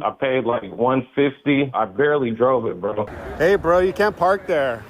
I paid like 150. I barely drove it, bro. Hey, bro, you can't park there.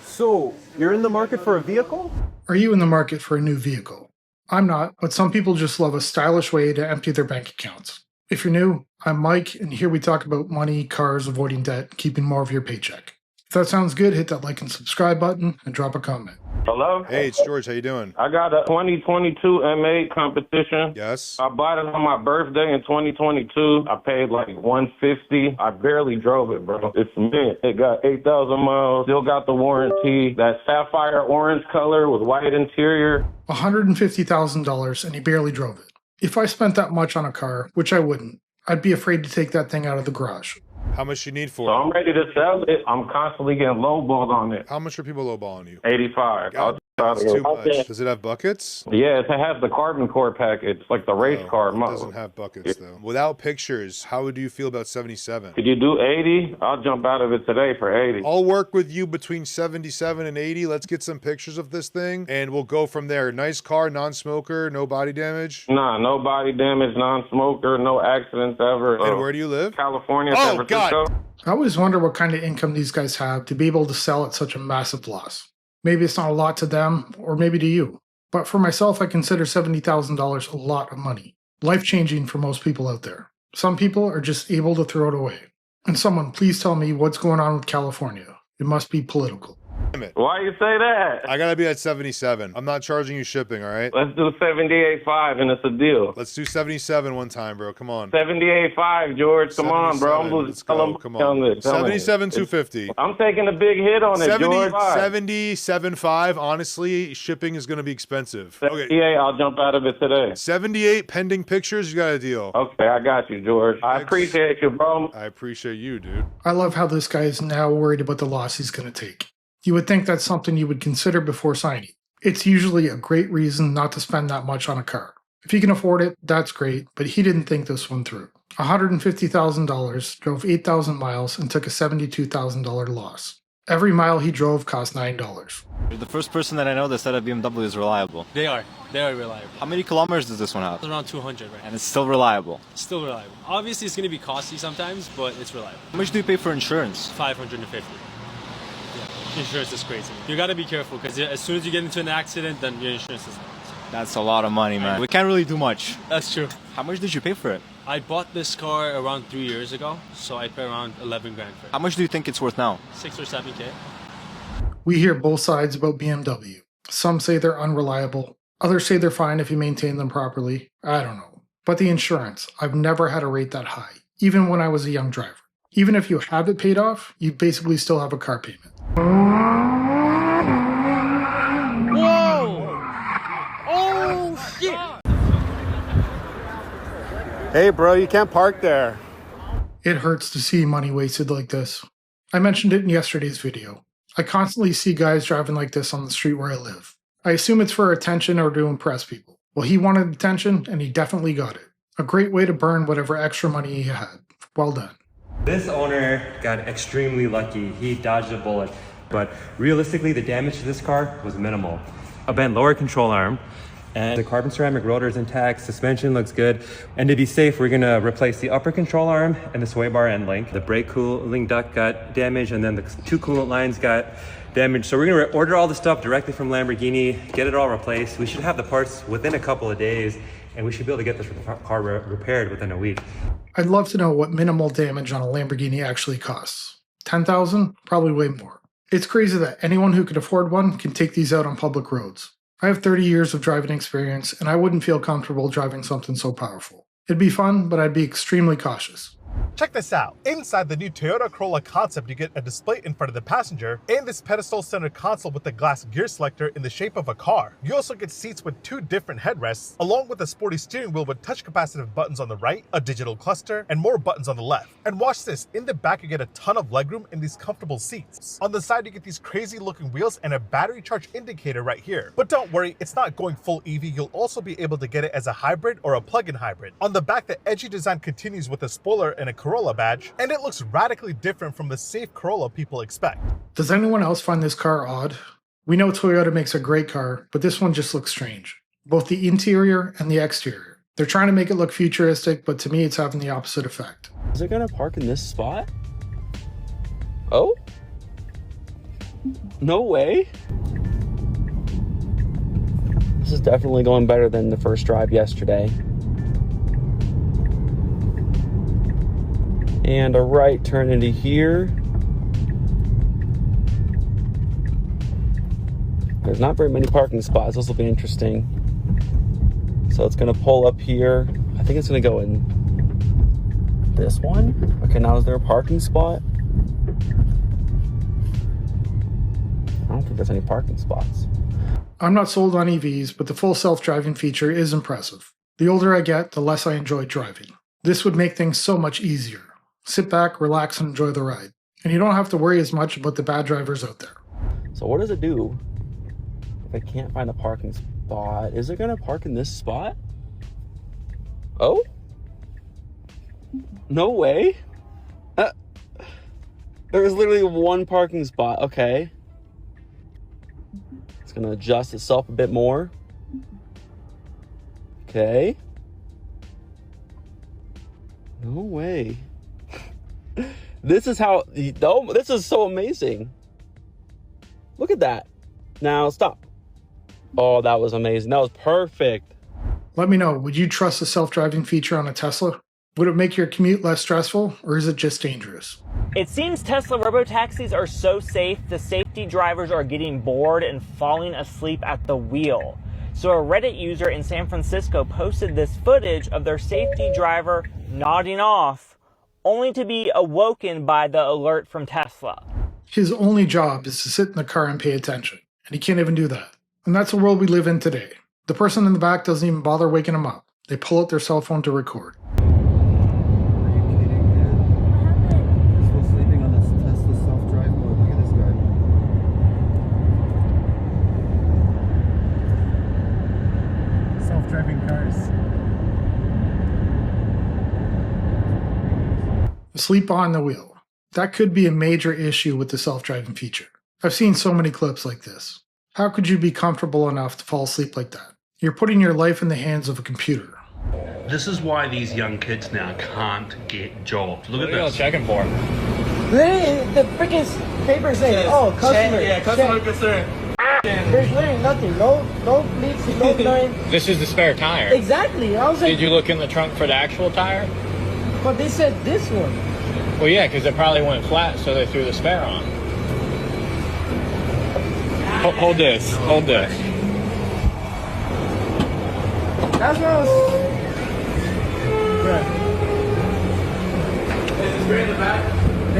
So, you're in the market for a vehicle? Are you in the market for a new vehicle? I'm not, but some people just love a stylish way to empty their bank accounts. If you're new, I'm Mike, and here we talk about money, cars, avoiding debt, keeping more of your paycheck. If that sounds good, hit that like and subscribe button and drop a comment. Hello? Hey, it's George. How you doing? I got a 2022 M8 Competition. Yes. I bought it on my birthday in 2022. I paid like 150. I barely drove it, bro. It's mint. It got 8,000 miles. Still got the warranty. That sapphire orange color with white interior. $150,000 and he barely drove it. If I spent that much on a car, which I wouldn't, I'd be afraid to take that thing out of the garage. How much you need So for it? I'm ready to sell it. I'm constantly getting lowballed on it. How much are people lowballing you? 85. God, that's too much. Does it have buckets? Yeah, it has the carbon core package, like the race car It model. doesn't have buckets, though. Without pictures, how would you feel about 77? Could you do 80? I'll jump out of it today for 80. I'll work with you between 77 and 80. Let's get some pictures of this thing, and we'll go from there. Nice car, non-smoker, no body damage. Nah, no body damage, non-smoker, no accidents ever. And where do you live? California, Oh, San Francisco. God. I always wonder what kind of income these guys have to be able to sell at such a massive loss. Maybe it's not a lot to them, or maybe to you. But for myself, I consider $70,000 a lot of money. Life-changing for most people out there. Some people are just able to throw it away. And someone, please tell me what's going on with California. It must be political. Damn it. Why you say that? I gotta be at 77. I'm not charging you shipping, all right? Let's do 78.5 and it's a deal. Let's do 77 one time, bro. Come on. 78.5, George. Come on, bro. I'm 77. losing. Let's go. Come on. this. Tell me. 77 250. I'm taking a big hit on it, 70, George. 77.5. Honestly, shipping is gonna be expensive. Okay. 78, I'll jump out of it today. 78 pending pictures. You got a deal. Okay, I got you, George. I appreciate you, bro. I appreciate you, dude. I love how this guy is now worried about the loss he's going to take. You would think that's something you would consider before signing. It's usually a great reason not to spend that much on a car. If you can afford it, that's great, but he didn't think this one through. $150,000, drove 8,000 miles, and took a $72,000 loss. Every mile he drove cost $9. You're the first person that I know that said a BMW is reliable. They are reliable. How many kilometers does this one have? It's around 200 right now. And it's still reliable. Still reliable. Obviously, it's going to be costly sometimes, but it's reliable. How much do you pay for insurance? 550. Yeah, insurance is crazy. You got to be careful because as soon as you get into an accident, then your insurance is out. That's a lot of money, man. We can't really do much. That's true. How much did you pay for it? I bought this car around 3 years ago, so I pay around 11 grand for it. How much do you think it's worth now? 6 or 7K. We hear both sides about BMW. Some say they're unreliable. Others say they're fine if you maintain them properly. I don't know. But the insurance, I've never had a rate that high, even when I was a young driver. Even if you have it paid off, you basically still have a car payment. Hey, bro, you can't park there. It hurts to see money wasted like this. I mentioned it in yesterday's video. I constantly see guys driving like this on the street where I live. I assume it's for attention or to impress people. Well, he wanted attention, and he definitely got it. A great way to burn whatever extra money he had. Well done. This owner got extremely lucky. He dodged a bullet. But realistically, the damage to this car was minimal. A bent lower control arm, and the carbon ceramic rotor is intact, suspension looks good. And to be safe, we're gonna replace the upper control arm and the sway bar end link. The brake cooling duct got damaged, and then the two coolant lines got damaged. So we're gonna order all the stuff directly from Lamborghini, get it all replaced. We should have the parts within a couple of days, and we should be able to get this car repaired within a week. I'd love to know what minimal damage on a Lamborghini actually costs. $10,000? Probably way more. It's crazy that anyone who can afford one can take these out on public roads. I have 30 years of driving experience, and I wouldn't feel comfortable driving something so powerful. It'd be fun, but I'd be extremely cautious. Check this out. Inside the new Toyota Corolla concept, you get a display in front of the passenger and this pedestal-centered console with a glass gear selector in the shape of a car. You also get seats with 2 different headrests, along with a sporty steering wheel with touch capacitive buttons on the right, a digital cluster, and more buttons on the left. And watch this, in the back you get a ton of legroom in these comfortable seats. On the side you get these crazy looking wheels and a battery charge indicator right here. But don't worry, it's not going full EV, you'll also be able to get it as a hybrid or a plug-in hybrid. On the back, the edgy design continues with a spoiler and a Corolla badge, and it looks radically different from the safe Corolla people expect. Does anyone else find this car odd? We know Toyota makes a great car, but this one just looks strange. Both the interior and the exterior. They're trying to make it look futuristic, but to me, it's having the opposite effect. Is it gonna park in this spot? Oh? No way. This is definitely going better than the first drive yesterday. And a right turn into here. There's not very many parking spots. This will be interesting. So it's gonna pull up here. I think it's gonna go in this one. Okay, now is there a parking spot? I don't think there's any parking spots. I'm not sold on EVs, but the full self-driving feature is impressive. The older I get, the less I enjoy driving. This would make things so much easier. Sit back, relax, and enjoy the ride. And you don't have to worry as much about the bad drivers out there. So what does it do if I can't find a parking spot? Is it gonna park in this spot? Oh? No way. There was literally one parking spot. Okay. It's gonna adjust itself a bit more. Okay. No way. This is how, oh, this is so amazing. Look at that. Now stop. Oh, that was amazing. That was perfect. Let me know, would you trust the self-driving feature on a Tesla? Would it make your commute less stressful, or is it just dangerous? It seems Tesla robotaxis are so safe, the safety drivers are getting bored and falling asleep at the wheel. So a Reddit user in San Francisco posted this footage of their safety driver nodding off, only to be awoken by the alert from Tesla. His only job is to sit in the car and pay attention, and he can't even do that. And that's the world we live in today. The person in the back doesn't even bother waking him up. They pull out their cell phone to record. Sleep behind the wheel. That could be a major issue with the self-driving feature. I've seen so many clips like this. How could you be comfortable enough to fall asleep like that? You're putting your life in the hands of a computer. This is why these young kids now can't get jobs. Look at What are y'all this. checking for? Literally, the freaking paper saying, oh, customer. Yeah, customer concern. There's literally nothing. No bleeps, no nothing. This is the spare tire. Exactly. I was like, Did you look in the trunk for the actual tire? but they said this one. Well, yeah, because it probably went flat, so they threw the spare on. Hold this. Hold this. That's what I was.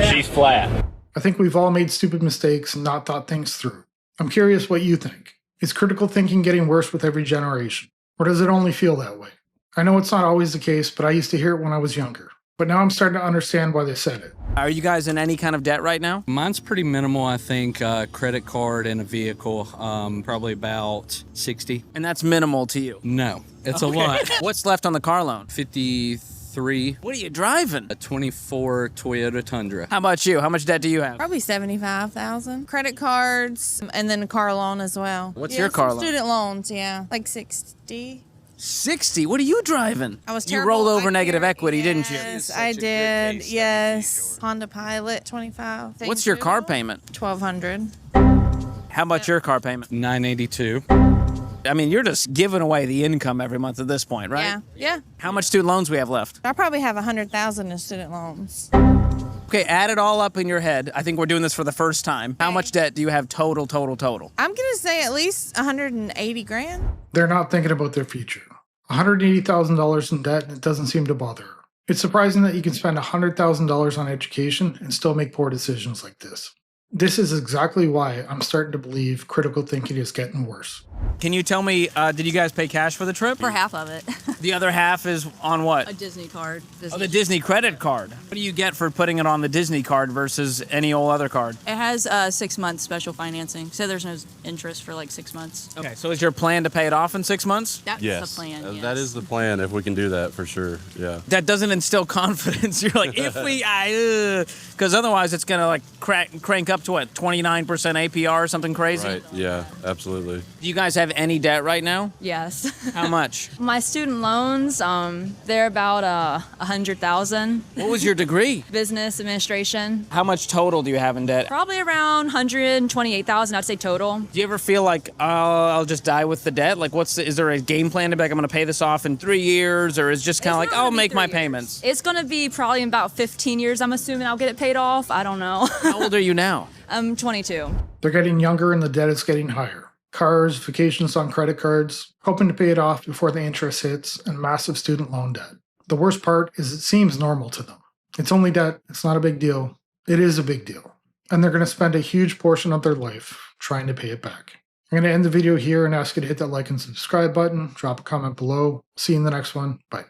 She's flat. I think we've all made stupid mistakes and not thought things through. I'm curious what you think. Is critical thinking getting worse with every generation? Or does it only feel that way? I know it's not always the case, but I used to hear it when I was younger. But now I'm starting to understand why they said it. Are you guys in any kind of debt right now? Mine's pretty minimal, I think. Credit card and a vehicle, probably about 60. And that's minimal to you? No, it's a lot. What's left on the car loan? 53. What are you driving? A 24 Toyota Tundra. How about you? How much debt do you have? Probably $75,000. Credit cards, and then a car loan as well. What's your car loan? Student loans, yeah. Like 60. 60? What are you driving? I was You terrible. rolled over negative equity, didn't you? Yes, I did. Yes. Honda Pilot, 25. What's your car payment? $1,200. How about your car payment? $982. I mean, you're just giving away the income every month at this point, right? Yeah. Yeah. How much student loans we have left? I probably have $100,000 in student loans. Okay, add it all up in your head. I think we're doing this for the first time. How much debt do you have total? I'm gonna say at least 180 grand. They're not thinking about their future. $180,000 in debt, and it doesn't seem to bother her. It's surprising that you can spend $100,000 on education and still make poor decisions like this. This is exactly why I'm starting to believe critical thinking is getting worse. Can you tell me, did you guys pay cash for the trip? For half of it. The other half is on what? A Disney card. Oh, the Disney credit card. What do you get for putting it on the Disney card versus any old other card? It has 6 months special financing, so there's no interest for like 6 months. Okay, so is your plan to pay it off in 6 months? That's the plan, yes. That is the plan if we can do that for sure, yeah. That doesn't instill confidence. You're like, if we, because otherwise it's going to like crank up to what, 29% APR or something crazy? Right, yeah, absolutely. Do you guys have any debt right now? Yes. How much? My student loans, they're about 100,000. What was your degree? Business administration. How much total do you have in debt? Probably around 128,000, I'd say total. Do you ever feel like, oh, I'll just die with the debt? Like, is there a game plan to be like, I'm going to pay this off in 3 years? Or is just kind of like, I'll make my payments? It's going to be probably in about 15 years, I'm assuming I'll get it paid off. I don't know. How old are you now? I'm 22. They're getting younger and the debt is getting higher. Cars, vacations on credit cards, hoping to pay it off before the interest hits, and massive student loan debt. The worst part is it seems normal to them. It's only debt, it's not a big deal. It is a big deal. And they're going to spend a huge portion of their life trying to pay it back. I'm going to end the video here and ask you to hit that like and subscribe button, drop a comment below. See you in the next one. Bye.